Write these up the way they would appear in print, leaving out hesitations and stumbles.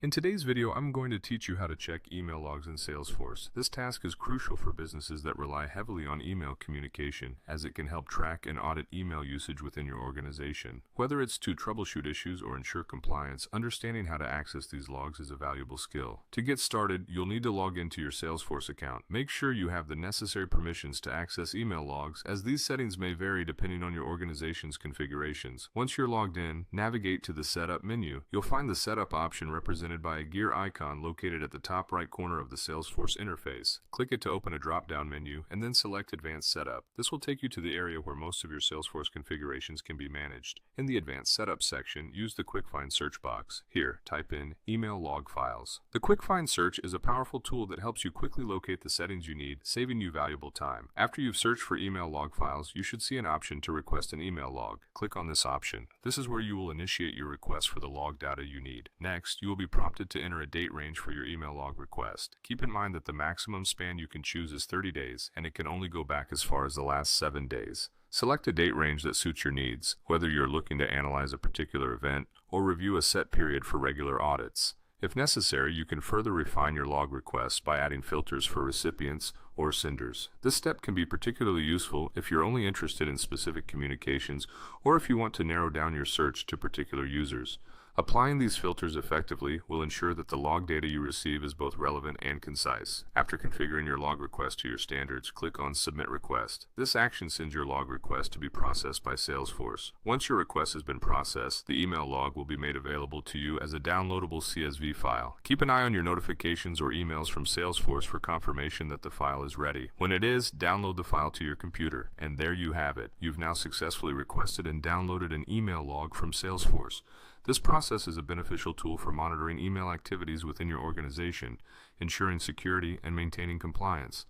In today's video, I'm going to teach you how to check email logs in Salesforce. This task is crucial for businesses that rely heavily on email communication, as it can help track and audit email usage within your organization. Whether it's to troubleshoot issues or ensure compliance, understanding how to access these logs is a valuable skill. To get started, you'll need to log into your Salesforce account. Make sure you have the necessary permissions to access email logs, as these settings may vary depending on your organization's configurations. Once you're logged in, navigate to the Setup menu. You'll find the Setup option represented by a gear icon located at the top right corner of the Salesforce interface. Click it to open a drop-down menu, and then select Advanced Setup. This will take you to the area where most of your Salesforce configurations can be managed. In the Advanced Setup section, use the Quick Find search box. Here, type in Email Log Files. The Quick Find search is a powerful tool that helps you quickly locate the settings you need, saving you valuable time. After you've searched for email log files, you should see an option to request an email log. Click on this option. This is where you will initiate your request for the log data you need. Next, you will be prompted to enter a date range for your email log request. Keep in mind that the maximum span you can choose is 30 days, and it can only go back as far as the last 7 days. Select a date range that suits your needs, whether you're looking to analyze a particular event or review a set period for regular audits. If necessary, you can further refine your log requests by adding filters for recipients or senders. This step can be particularly useful if you're only interested in specific communications or if you want to narrow down your search to particular users. Applying these filters effectively will ensure that the log data you receive is both relevant and concise. After configuring your log request to your standards, click on Submit Request. This action sends your log request to be processed by Salesforce. Once your request has been processed, the email log will be made available to you as a downloadable CSV file. Keep an eye on your notifications or emails from Salesforce for confirmation that the file is ready. When it is, download the file to your computer, and there you have it. You've now successfully requested and downloaded an email log from Salesforce. This process is a beneficial tool for monitoring email activities within your organization, ensuring security and maintaining compliance.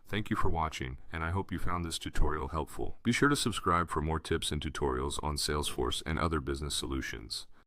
Thank you for watching, and I hope you found this tutorial helpful. Be sure to subscribe for more tips and tutorials on Salesforce and other business solutions.